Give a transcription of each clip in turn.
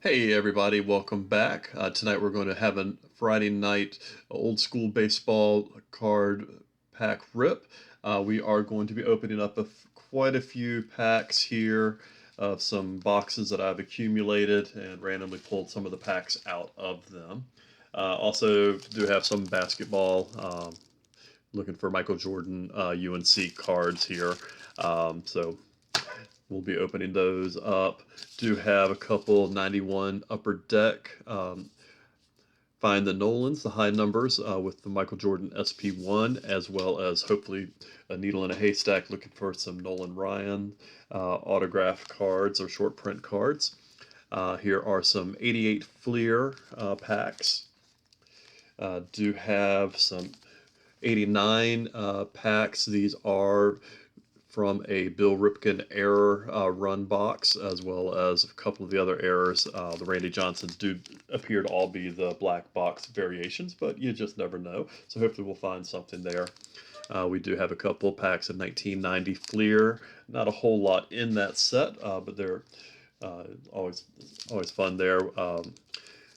Hey everybody, welcome back. Tonight we're going to have a Friday night old school baseball card pack rip. We are going to be opening up quite a few packs here of some boxes that I've accumulated and randomly pulled some of the packs out of them. Also do have some basketball, looking for Michael Jordan UNC cards here. So we'll be opening those up. Do have a couple 91 upper deck. Find the Nolans, the high numbers, with the Michael Jordan SP1, as well as hopefully a needle in a haystack looking for some Nolan Ryan autograph cards or short print cards. Here are some 88 Fleer packs. Do have some 89 packs. These are from a Bill Ripken error run box, as well as a couple of the other errors. The Randy Johnsons do appear to all be the black box variations, but you just never know. So hopefully we'll find something there. We do have a couple packs of 1990 Fleer. Not a whole lot in that set, but they're always fun there.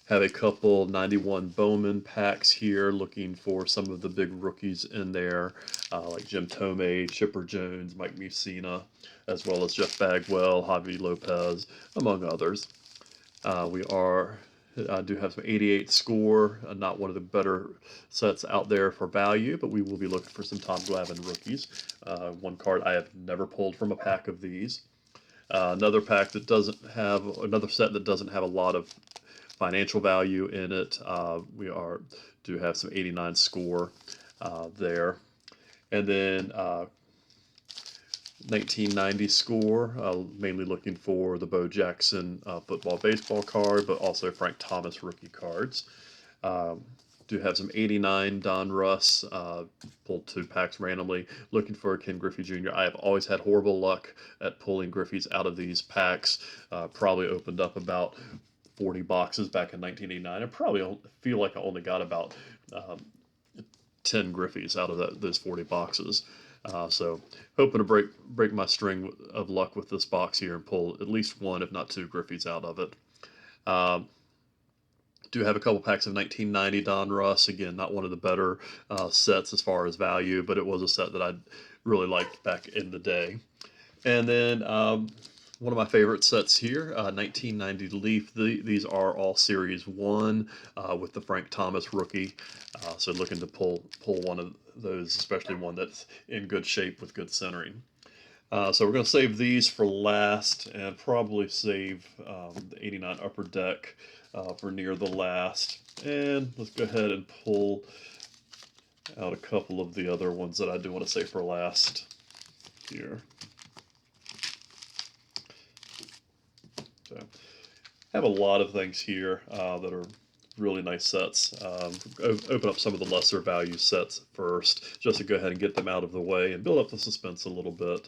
Have a couple 91 Bowman packs here, looking for some of the big rookies in there, like Jim Thome, Chipper Jones, Mike Mussina, as well as Jeff Bagwell, Javi Lopez, among others. We are do have some 88 score, not one of the better sets out there for value, but we will be looking for some Tom Glavine rookies. One card I have never pulled from a pack of these. Another pack that doesn't have another set that doesn't have a lot of financial value in it. We do have some 89 score there, and then 1990 score. Mainly looking for the Bo Jackson football baseball card, but also Frank Thomas rookie cards. Do have some 89 Don Russ, pulled two packs randomly, looking for Ken Griffey Jr. I have always had horrible luck at pulling Griffeys out of these packs. Probably opened up about 40 boxes back in 1989. I probably feel like I only got about 10 Griffeys out of those 40 boxes. So hoping to break my string of luck with this box here and pull at least one, if not two, Griffeys out of it. Um, do have a couple packs of 1990 Don Russ. Again, not one of the better sets as far as value, but it was a set that I really liked back in the day. And then one of my favorite sets here, 1990 Leaf. These are all Series 1 with the Frank Thomas rookie. So looking to pull one of those, especially one that's in good shape with good centering. So we're going to save these for last and probably save the 89 Upper Deck for near the last. And let's go ahead and pull out a couple of the other ones that I do want to save for last here. So have a lot of things here that are really nice sets. Open up some of the lesser value sets first, just to go ahead and get them out of the way and build up the suspense a little bit.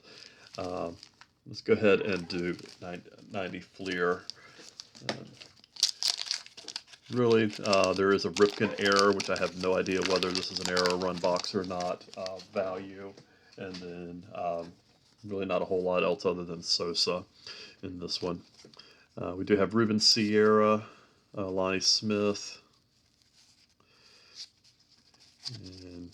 Let's go ahead and do 90 Fleer. Uh, really, there is a Ripken error, which I have no idea whether this is an error run box or not. Value, and then really not a whole lot else other than Sosa in this one. We do have Ruben Sierra, Lonnie Smith, and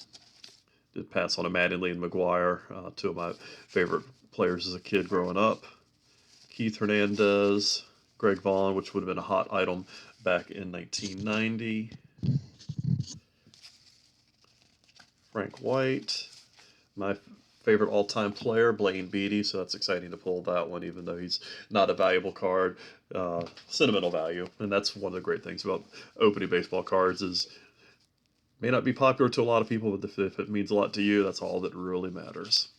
did pass on a Mattingly and McGuire, two of my favorite players as a kid growing up. Keith Hernandez, Greg Vaughn, which would have been a hot item back in 1990. Frank White, my favorite all-time player, Blaine Beatty, so that's exciting to pull that one, even though he's not a valuable card. Sentimental value, and that's one of the great things about opening baseball cards is may not be popular to a lot of people, but if it means a lot to you, that's all that really matters.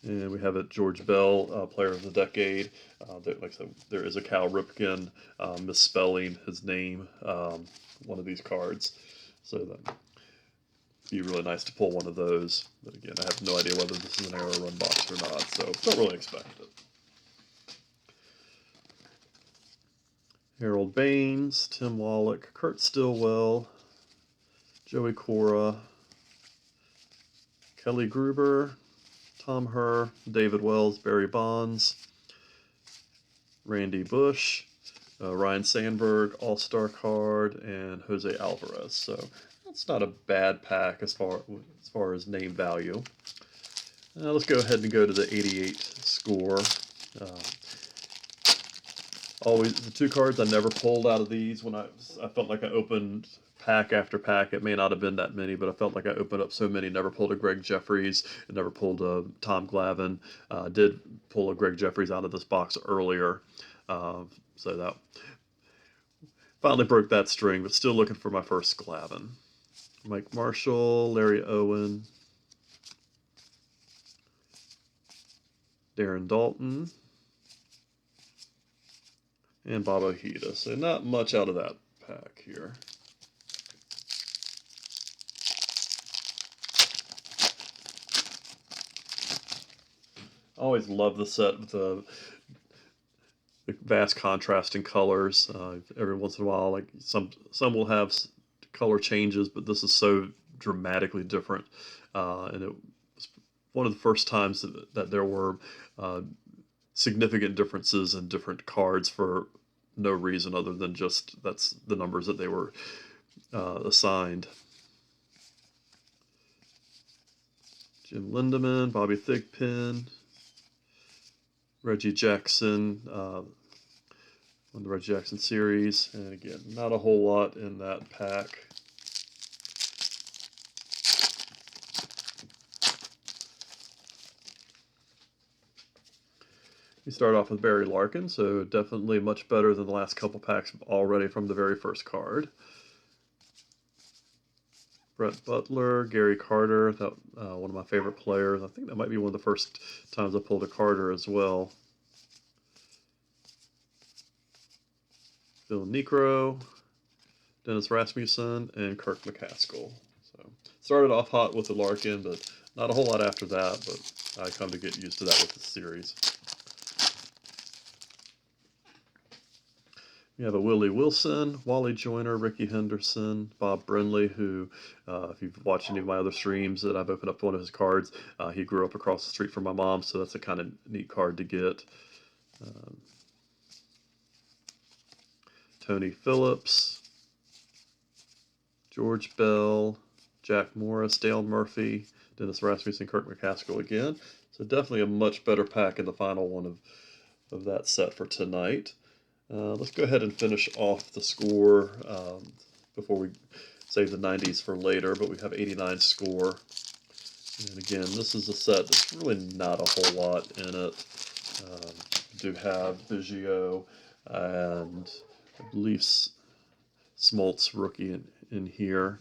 And we have a George Bell, Player of the Decade. Like I said, there is a Cal Ripken misspelling his name, one of these cards. So that be really nice to pull one of those. But again, I have no idea whether this is an error run box or not, so don't really expect it. Harold Baines, Tim Wallach, Kurt Stillwell, Joey Cora, Kelly Gruber, Tom Herr, David Wells, Barry Bonds, Randy Bush, Ryan Sandberg All-Star card, and Jose Alvarez. So that's not a bad pack as far as name value. Let's go ahead and go to the 88 score. Always the two cards I never pulled out of these when I felt like I opened pack after pack. It may not have been that many, but I felt like I opened up so many. Never pulled a Greg Jeffries, and never pulled a Tom Glavine. Did pull a Greg Jeffries out of this box earlier, so that finally broke that string. But still looking for my first Glavine. Mike Marshall, Larry Owen, Darren Dalton, and Bob Ojeda. So not much out of that pack here. I always love the set with the vast contrast in colors. Every once in a while, like some will have color changes, but this is so dramatically different. And it was one of the first times that there were significant differences in different cards for no reason other than just that's the numbers that they were assigned. Jim Lindemann, Bobby Thigpen, Reggie Jackson, on the Reggie Jackson series, and again, not a whole lot in that pack. We start off with Barry Larkin, so definitely much better than the last couple packs already from the very first card. Brett Butler, Gary Carter, that, one of my favorite players. I think that might be one of the first times I pulled a Carter as well. Phil Niekro, Dennis Rasmussen, and Kirk McCaskill. So started off hot with the Larkin, but not a whole lot after that, but I come to get used to that with the series. We have a Willie Wilson, Wally Joyner, Ricky Henderson, Bob Brenly, who, if you've watched any of my other streams that I've opened up one of his cards, he grew up across the street from my mom, so that's a kind of neat card to get. Tony Phillips, George Bell, Jack Morris, Dale Murphy, Dennis Rasmussen, Kirk McCaskill again. So definitely a much better pack in the final one of that set for tonight. Let's go ahead and finish off the score before we save the 90s for later, but we have 89 score. And again, this is a set that's really not a whole lot in it. We do have Biggio and I believe Smoltz rookie in here.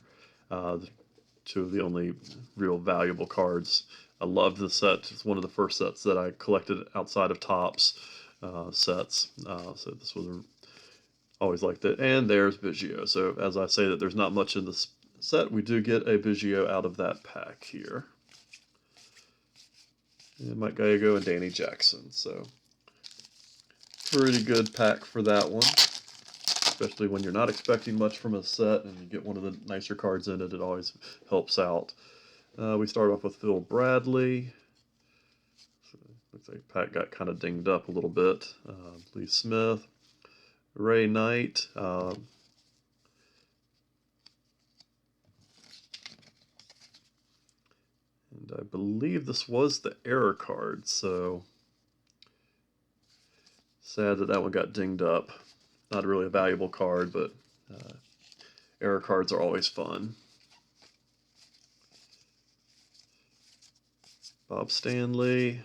Two of the only real valuable cards. I love the set. It's one of the first sets that I collected outside of Topps sets. So this was always liked it. And there's Biggio. So as I say that there's not much in this set, we do get a Biggio out of that pack here. And Mike Gallego and Danny Jackson. So pretty good pack for that one. Especially when you're not expecting much from a set and you get one of the nicer cards in it, it always helps out. We start off with Phil Bradley. Looks like Pat got kind of dinged up a little bit. Lee Smith, Ray Knight, and I believe this was the error card, so sad that that one got dinged up. Not really a valuable card, but error cards are always fun. Bob Stanley.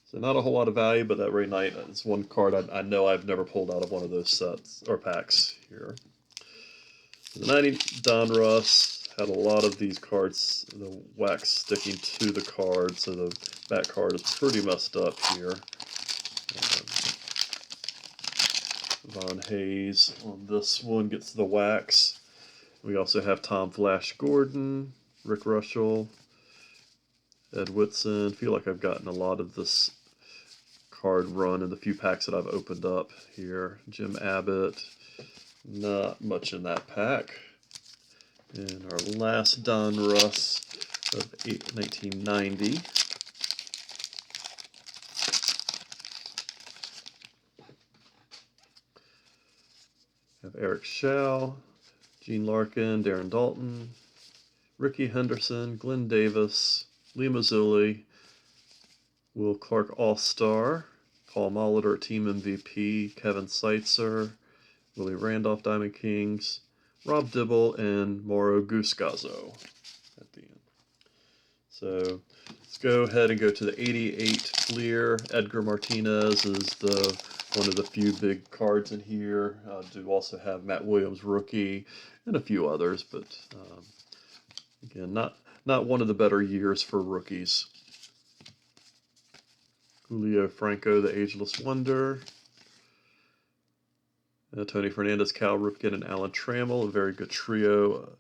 So not a whole lot of value, but that Ray Knight is one card I know I've never pulled out of one of those sets or packs here. The 90 Donruss had a lot of these cards, the wax sticking to the card, so the back card is pretty messed up here. Von Hayes on this one gets the wax. We also have Tom Flash Gordon, Rick Russell, Ed Whitson. I feel like I've gotten a lot of this card run in the few packs that I've opened up here. Jim Abbott, not much in that pack. And our last Donruss of 1990. Have Eric Schau, Gene Larkin, Darren Dalton, Ricky Henderson, Glenn Davis, Lee Mazzulli, Will Clark All-Star, Paul Molitor Team MVP, Kevin Seitzer, Willie Randolph Diamond Kings, Rob Dibble, and Mauro Guscazzo at the end. So let's go ahead and go to the 88 Fleer. Edgar Martinez is one of the few big cards in here. Do also have Matt Williams rookie and a few others, but again, not one of the better years for rookies. Julio Franco, the Ageless Wonder. Tony Fernandez, Cal Ripken, and Alan Trammell, a very good trio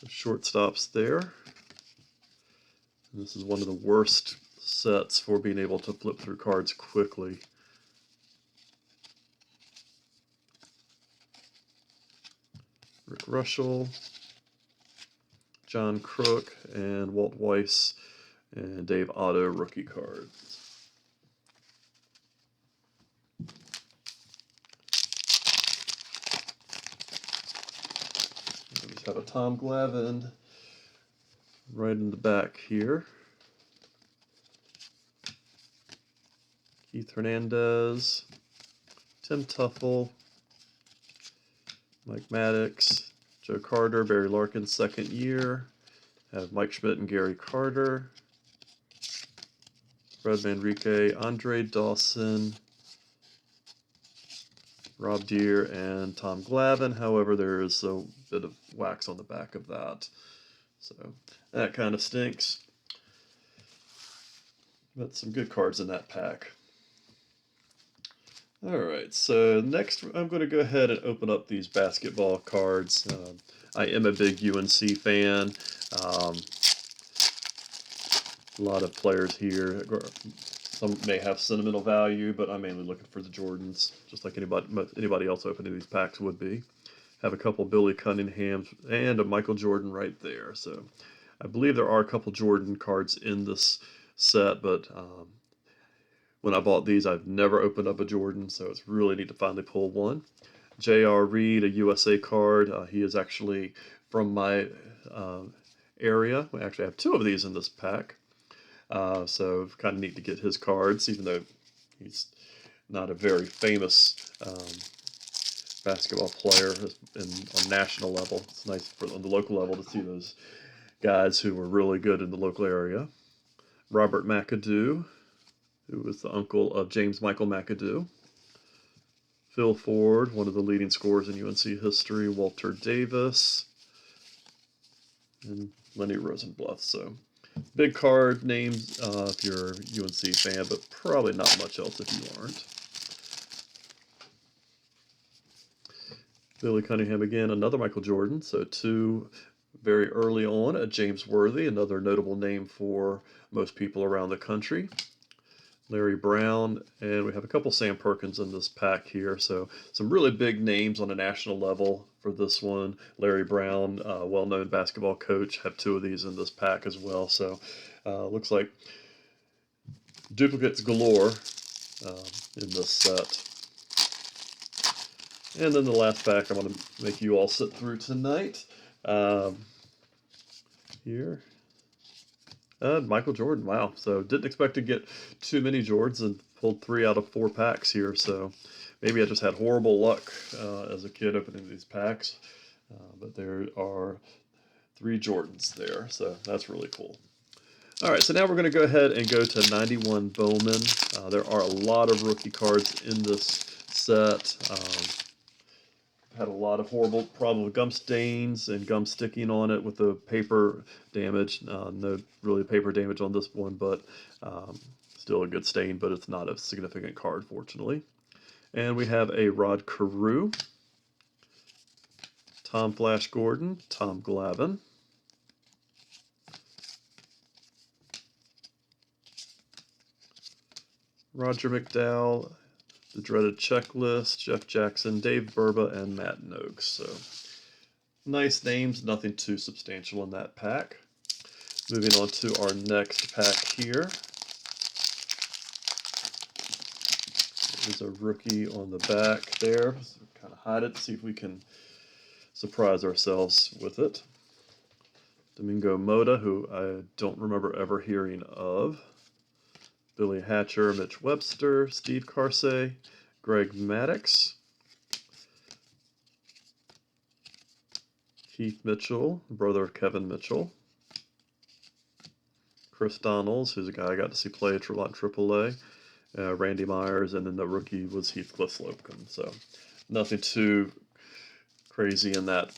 of shortstops there. And this is one of the worst sets for being able to flip through cards quickly. Rick Rushell, John Crook, and Walt Weiss, and Dave Otto rookie cards. We just have a Tom Glavine right in the back here. Keith Hernandez, Tim Tuffle, Mike Maddox, Joe Carter, Barry Larkin's second year. Have Mike Schmidt and Gary Carter, Fred Manrique, Andre Dawson, Rob Deere, and Tom Glavine. However, there is a bit of wax on the back of that. So that kind of stinks. But some good cards in that pack. Alright, so next I'm going to go ahead and open up these basketball cards. I am a big UNC fan. A lot of players here. Some may have sentimental value, but I'm mainly looking for the Jordans, just like anybody else opening these packs would be. Have a couple Billy Cunninghams and a Michael Jordan right there. So I believe there are a couple Jordan cards in this set, but when I bought these, I've never opened up a Jordan, so it's really neat to finally pull one. J.R. Reed, a USA card. He is actually from my area. We actually have two of these in this pack. So kind of neat to get his cards, even though he's not a very famous basketball player on national level. It's nice on the local level to see those guys who were really good in the local area. Robert McAdoo, who was the uncle of James Michael McAdoo. Phil Ford, one of the leading scorers in UNC history. Walter Davis. And Lenny Rosenbluth. So big card names if you're a UNC fan, but probably not much else if you aren't. Billy Cunningham again, another Michael Jordan. So two very early on. A James Worthy, another notable name for most people around the country. Larry Brown, and we have a couple Sam Perkins in this pack here. So some really big names on a national level for this one. Larry Brown, well-known basketball coach, have two of these in this pack as well. So looks like duplicates galore in this set. And then the last pack I'm going to make you all sit through tonight. Here. Michael Jordan, wow. So didn't expect to get too many Jordans and pulled 3 out of 4 packs here. So maybe I just had horrible luck as a kid opening these packs. But there are 3 Jordans there. So that's really cool. All right, so now we're going to go ahead and go to 91 Bowman. There are a lot of rookie cards in this set. Had a lot of horrible problem with gum stains and gum sticking on it with the paper damage. No really paper damage on this one, but still a good stain, but it's not a significant card, fortunately. And we have a Rod Carew, Tom Flash Gordon, Tom Glavine, Roger McDowell, the dreaded checklist, Jeff Jackson, Dave Burba, and Matt Noakes. So nice names, nothing too substantial in that pack. Moving on to our next pack here. There's a rookie on the back there. So kind of hide it to see if we can surprise ourselves with it. Domingo Mota, who I don't remember ever hearing of. Billy Hatcher, Mitch Webster, Steve Carsey, Greg Maddux, Keith Mitchell, brother of Kevin Mitchell, Chris Donalds, who's a guy I got to see play at Trelont AAA, Randy Myers, and then the rookie was Heathcliff Slocum. So nothing too crazy in that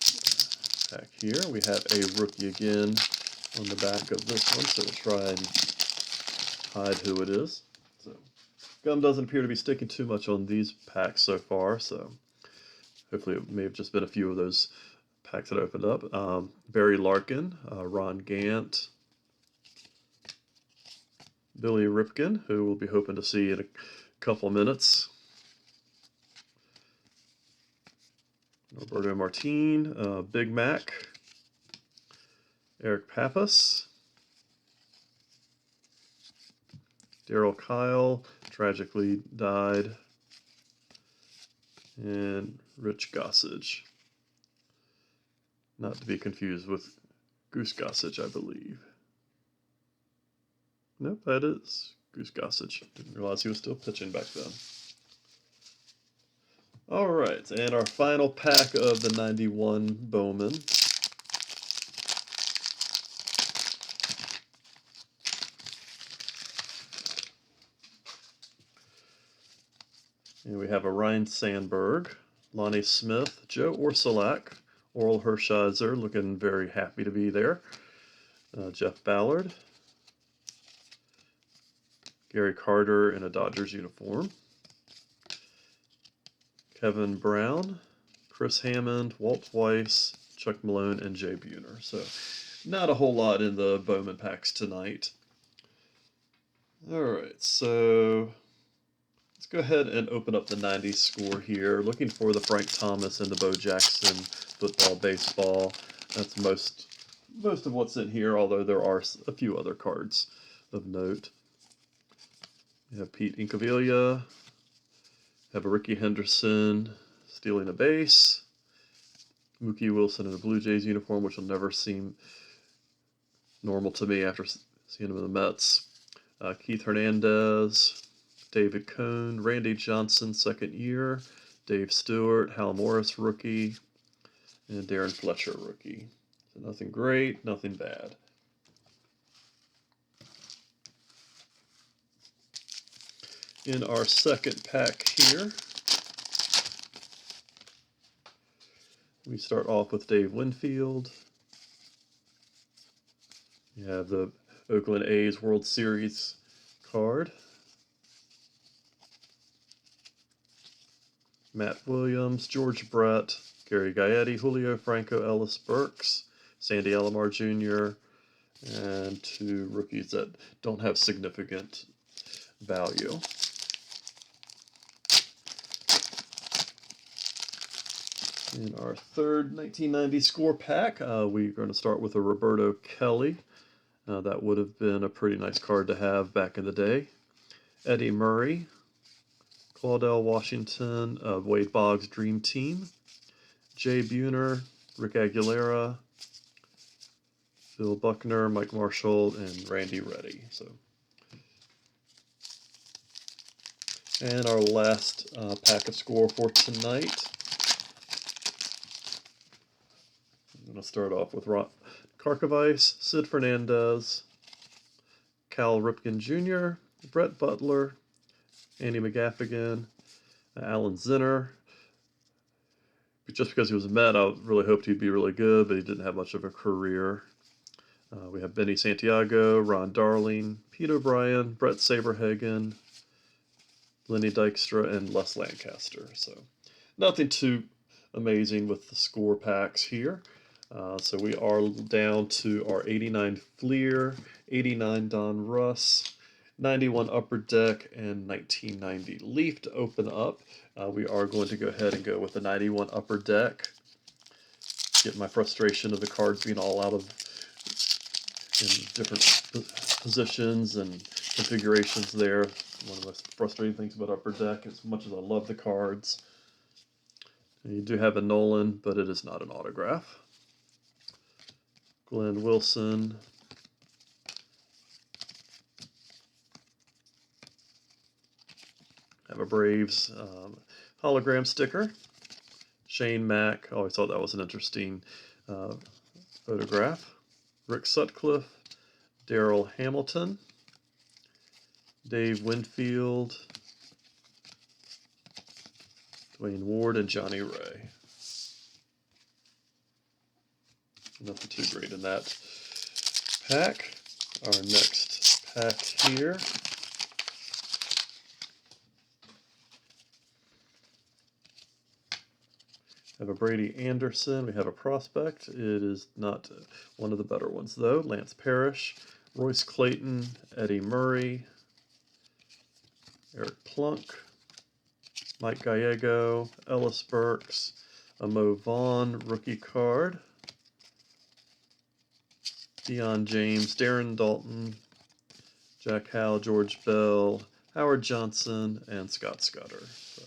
pack here. We have a rookie again on the back of this one, so we'll try and hide who it is. So gum doesn't appear to be sticking too much on these packs so far, so hopefully it may have just been a few of those packs that opened up. Barry Larkin, Ron Gant, Billy Ripken, who we'll be hoping to see in a couple minutes. Roberto Martin, Big Mac, Eric Pappas, Daryl Kyle, tragically died, and Rich Gossage. Not to be confused with Goose Gossage, I believe. Nope, that is Goose Gossage. Didn't realize he was still pitching back then. Alright, and our final pack of the 91 Bowman. And we have a Ryan Sandberg, Lonnie Smith, Joe Orsulak, Oral Hershiser looking very happy to be there, Jeff Ballard, Gary Carter in a Dodgers uniform, Kevin Brown, Chris Hammond, Walt Weiss, Chuck Malone, and Jay Buhner. So not a whole lot in the Bowman packs tonight. Alright, so let's go ahead and open up the 90s score here. Looking for the Frank Thomas and the Bo Jackson football, baseball. That's most of what's in here, although there are a few other cards of note. We have Pete Incaviglia, have a Ricky Henderson stealing a base, Mookie Wilson in a Blue Jays uniform, which will never seem normal to me after seeing him in the Mets. Keith Hernandez, David Cone, Randy Johnson, second year, Dave Stewart, Hal Morris, rookie, and Darren Fletcher, rookie. So nothing great, nothing bad. In our second pack here, we start off with Dave Winfield. You have the Oakland A's World Series card. Matt Williams, George Brett, Gary Gaetti, Julio Franco, Ellis Burks, Sandy Alomar Jr., and two rookies that don't have significant value. In our third 1990 score pack, we're going to start with a Roberto Kelly. That would have been a pretty nice card to have back in the day. Eddie Murray, Claudell Washington of Wade Boggs' Dream Team, Jay Buhner, Rick Aguilera, Bill Buckner, Mike Marshall, and Randy Reddy. And our last pack of score for tonight. I'm going to start off with Ron Karkovice, Sid Fernandez, Cal Ripken Jr., Brett Butler, Andy McGaffigan, Alan Zinner. Just because he was a Met, I really hoped he'd be really good, but he didn't have much of a career. We have Benny Santiago, Ron Darling, Pete O'Brien, Brett Saberhagen, Lenny Dykstra, and Les Lancaster. So nothing too amazing with the score packs here. So we are down to our 89 Fleer, 89 Don Russ, 91 Upper Deck, and 1990 Leaf to open up. We are going to go ahead and go with the 91 Upper Deck. Get my frustration of the cards being all out of in different positions and configurations there one of the most frustrating things about Upper Deck, as much as I love the cards. You do have a Nolan, but it is not an autograph. Glenn Wilson. Have a Braves hologram sticker. Shane Mack. Always thought that was an interesting photograph. Rick Sutcliffe. Darrell Hamilton. Dave Winfield. Dwayne Ward and Johnny Ray. Nothing too great in that pack. Our next pack here. We have a Brady Anderson. We have a prospect. It is not one of the better ones, though. Lance Parrish, Royce Clayton, Eddie Murray, Eric Plunk, Mike Gallego, Ellis Burks, a Mo Vaughn rookie card, Deion James, Darren Dalton, Jack Howell, George Bell, Howard Johnson, and Scott Scudder. So,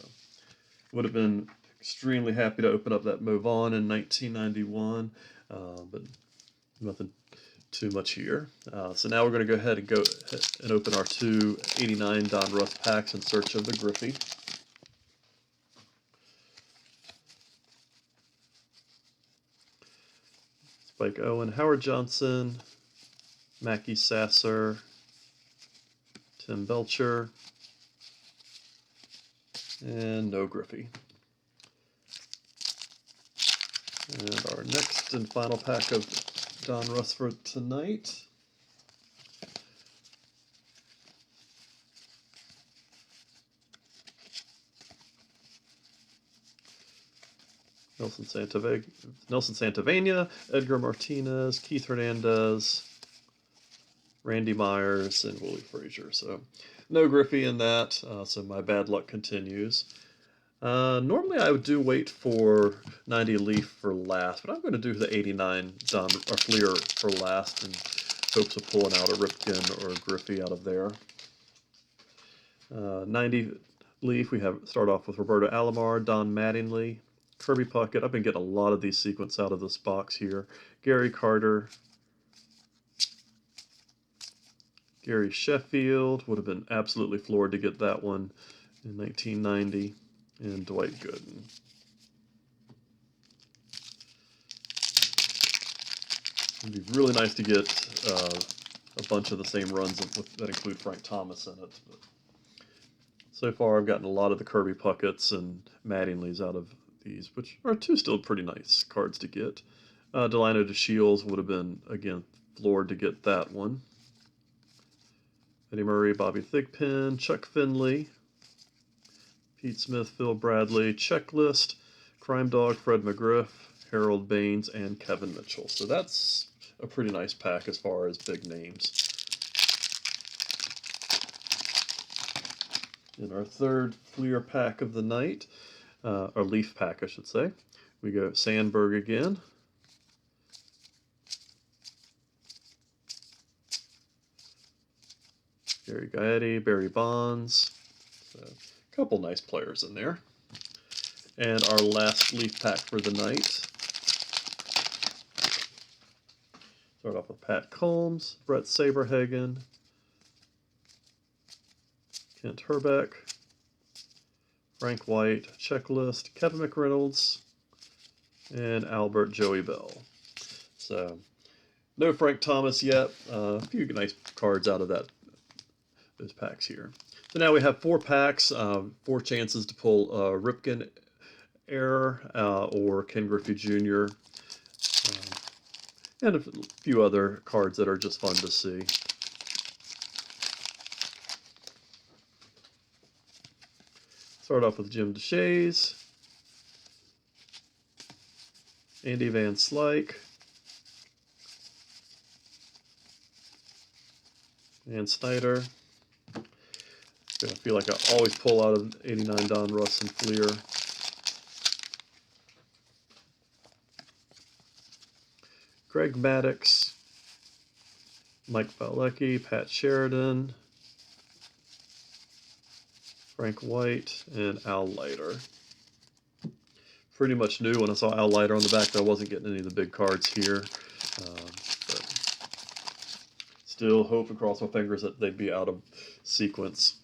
would have been extremely happy to open up that Mo Vaughn in 1991, but nothing too much here. So now we're going to go ahead and open our two 89 Donruss packs in search of the Griffey. Spike Owen, Howard Johnson, Mackie Sasser, Tim Belcher, and no Griffey. And our next and final pack of Donruss for tonight. Nelson Santavania, Edgar Martinez, Keith Hernandez, Randy Myers, and Willie Frazier. So no Griffey in that, so my bad luck continues. Normally I would do wait for 90 Leaf for last, but I'm going to do the 89 Fleer for last in hopes of pulling out a Ripken or a Griffey out of there. 90 Leaf, we start off with Roberto Alomar, Don Mattingly, Kirby Puckett. I've been getting a lot of these sequence out of this box here. Gary Carter, Gary Sheffield, would have been absolutely floored to get that one in 1990. And Dwight Gooden. It'd be really nice to get a bunch of the same runs that include Frank Thomas in it. But so far, I've gotten a lot of the Kirby Pucketts and Mattingly's out of these, which are two still pretty nice cards to get. Delino DeShields would have been, again, floored to get that one. Eddie Murray, Bobby Thigpen, Chuck Finley, Pete Smith, Phil Bradley, Checklist, Crime Dog, Fred McGriff, Harold Baines, and Kevin Mitchell. So that's a pretty nice pack as far as big names. In our third Fleer pack of the night, or Leaf pack, I should say, we go Sandberg again. Gary Gaetti, Barry Bonds. So, a couple nice players in there. And our last Leaf pack for the night. Start off with Pat Combs, Brett Saberhagen, Kent Herbeck, Frank White, Checklist, Kevin McReynolds, and Albert Joey Bell. So, no Frank Thomas yet. A few nice cards out of those packs here. So now we have 4 packs, 4 chances to pull Ripken Error or Ken Griffey Jr. And a few other cards that are just fun to see. Start off with Jim DeShays, Andy Van Slyke, and Snyder. I feel like I always pull out of 89 Donruss and Fleer. Greg Maddux, Mike Valecki, Pat Sheridan, Frank White, and Al Leiter. Pretty much knew when I saw Al Leiter on the back that I wasn't getting any of the big cards here. But still hope and cross my fingers that they'd be out of sequence.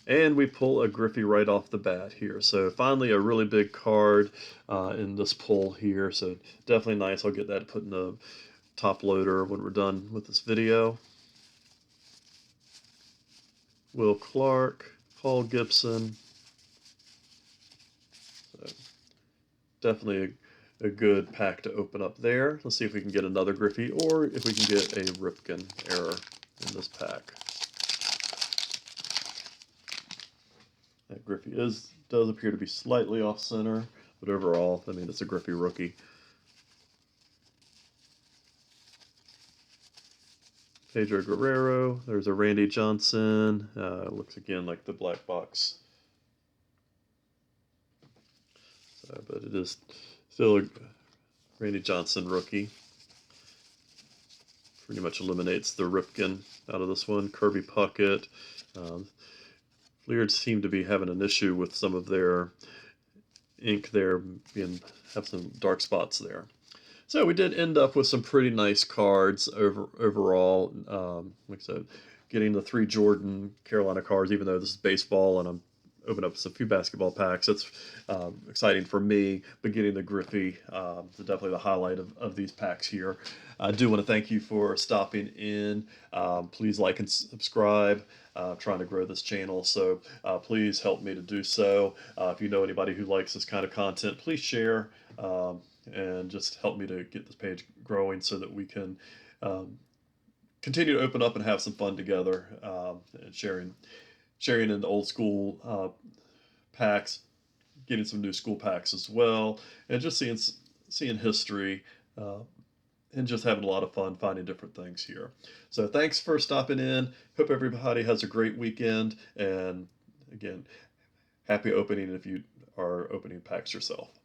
And we pull a Griffey right off the bat here. So finally a really big card in this pull here. So definitely nice. I'll get that put in the top loader when we're done with this video. Will Clark, Paul Gibson. So definitely a good pack to open up there. Let's see if we can get another Griffey or if we can get a Ripken error in this pack. That Griffey does appear to be slightly off center, but overall, I mean, it's a Griffey rookie. Pedro Guerrero. There's a Randy Johnson. Looks again like the black box. So, but it is still a Randy Johnson rookie. Pretty much eliminates the Ripken out of this one. Kirby Puckett. Fleers seem to be having an issue with some of their ink there, have some dark spots there. So we did end up with some pretty nice cards overall. Like I said, getting the 3 Jordan Carolina cards, even though this is baseball and I'm opening up a few basketball packs. It's exciting for me, but getting the Griffey is definitely the highlight of these packs here. I do want to thank you for stopping in. Please like and subscribe. Trying to grow this channel, so please help me to do so. If you know anybody who likes this kind of content, please share and just help me to get this page growing so that we can continue to open up and have some fun together, and sharing in the old school packs, getting some new school packs as well, and just seeing history. And just having a lot of fun finding different things here. So thanks for stopping in. Hope everybody has a great weekend. And again, happy opening if you are opening packs yourself.